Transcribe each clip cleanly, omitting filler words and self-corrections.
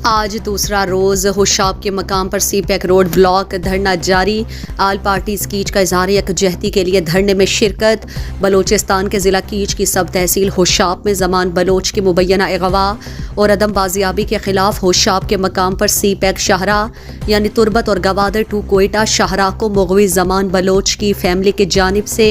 आज दूसरा रोज़ होशाब के मकाम पर सीपैक रोड ब्लॉक धरना जारी। आल पार्टीज कीच का इजहार यकजहती के लिए धरने में शिरकत। बलोचिस्तान के ज़िला कीच की सब तहसील होशाब में ज़मान बलोच की मुबैना अगवा और अदम बाजियाबी के खिलाफ होशाब के मकाम पर सीपैक शाहरा यानी तुरबत और गवादर टू कोयटा शाहरा को मुगवी ज़मान बलोच की फैमिली की जानिब से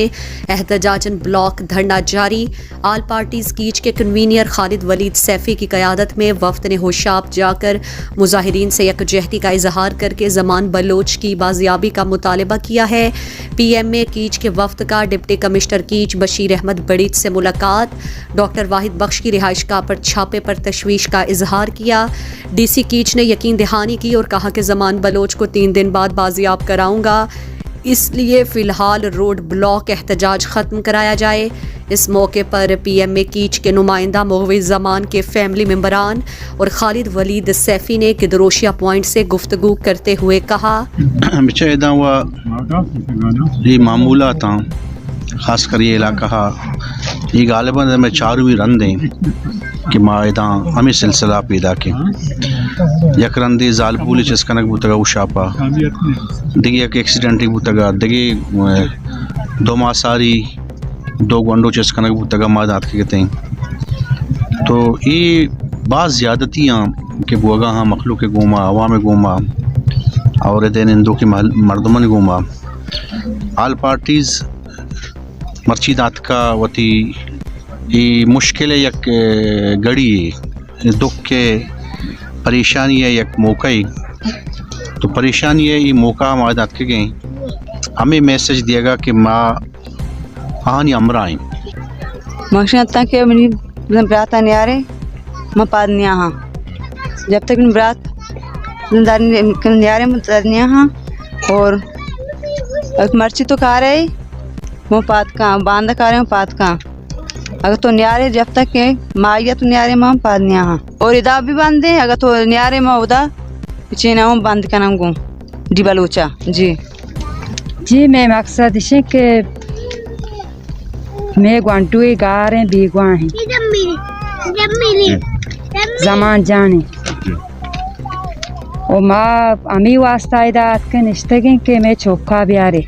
एहतजाजन ब्लॉक धरना जारी। आल पार्टीज कीच के कन्वीनियर खालिद वलीद सैफी की क़यादत में वफ्द ने होशाब जाकर मुजाहिरीन से यकजहती का इजहार करके ज़मान बलोच की बाजियाबी का मुतालबा किया है। PMA कीच के वफ्द का डिप्टी कमिश्नर कीच बशीर अहमद बड़ीच से मुलाकात। डॉक्टर वाहिद बख्श की रिहाइशगाह पर छापे पर तशवीश का इजहार किया। DC कीच ने यकीन दहानी की और कहा कि ज़मान बलोच को 3 दिन बाद बाजियाब कराऊंगा, इसलिए फ़िलहाल रोड ब्लॉक एहतजाज ख़त्म कराया जाए। इस मौके पर PMA कीच के नुमाइंदा मुग़वी ज़मान के फैमिली मेम्बरान और खालिद वलीद सैफ़ी ने गिदरोशिया पॉइंट से गुफ्तगू करते हुए कहा, ये मामूला था ख़ास कर ये इलाका ये गालिबन में चारों रन दें कि मायदा हमें सिलसिला पैदा के यकरंदी जालपूल चिस्कनक बुतगा उशापा दिगी एक एक्सीडेंट बुतगा दिगी 2 मासारी 2 गंडो चिस्कनक बुतगा मादात के कहते हैं। तो ये बाज़ ज़्यादतियाँ के बुआ हाँ मखलूक के गोमा अवाम गोमा और दिन हिंदू की मर्दमन गोमा आल पार्टीज़ मर्चीदात का वती ये मुश्किल यक गड़ी दुख के परेशानी है यक मौका ही तो परेशानी है ये मौका हमारे दाद के गए हमें मैसेज दिएगा कि माँ आनी अमरा आई मकसद तक मेरी बरात आने आ रहे मैं पादनिया हाँ जब तक बरात न्यारे हाँ और मर्ची तो खा रहे वो पात का बांधा खा रहे पात का अगर तो न्यारे जब तक के माइया तो न्यारे माँ पादनिया हाँ और इदा भी बांधे अगर तो न्यारे माँ उदा पीछे ना हूँ बांध का नाम गो डी बलोचा जी मैं मकसद इसे के मैं ग्वांटुए गा रहे बीगवा हैं जमान जाने और माँ अमी वास्ता इदात के निश्तगिन के मैं चौका भी आ रहे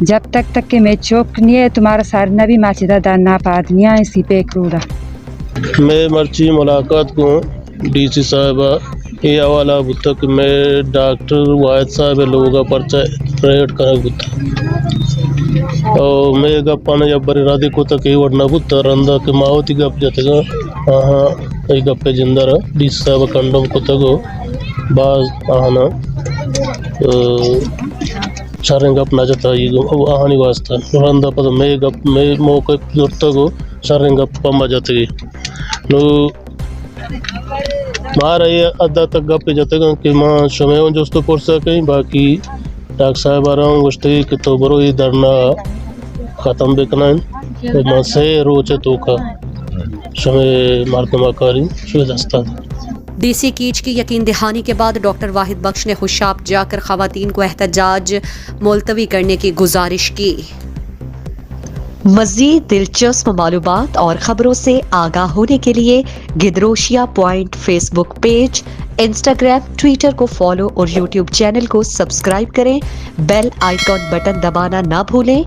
जब तक के मैं चौक नहीं है तुम्हारा सार नबी माचिदा दाना पादनिया है सीपैक रोड़ा। मैं मर्ची मुलाकात को DC साहबा ये हवाला बुतक मैं डॉक्टर वाहिद साहब लोगों का पर्चा रेड कर बुता और मैं गप्पा जब बड़े राधे को तक ही वरना बुता रंदा के मावती गप जाते हाँ ये गप्पे जिंदा रहा DC साहब कंडम को तक बाज आना शारें गप ना जाता ये आहानी वास्ता रंदा पर मैं गप मैं मौके जुड़ता को शारें गप पम्बा जाते लो मारा ये अद्दा तक गप जाते कि माँ समय जो तो पुरसा कहीं बाकी डॉक्टर साहब आ रहा हूँ गुस्ते कि तो बरो ये धरना ख़त्म बेकना है माँ से रोचे तो का समय मार्कमा कारी शुरू दस्ता DC कीच की यकीन दहानी के बाद डॉक्टर वाहिद बख्श ने होशाब जाकर ख़वातीन को एहतजाज मुलतवी करने की गुजारिश की। मज़ीद दिलचस्प मालूमात और ख़बरों से आगाह होने के लिए गिदरोशिया point Facebook page, Instagram, Twitter को फॉलो और YouTube चैनल को सब्सक्राइब करें। बेल आइकॉन बटन दबाना ना भूलें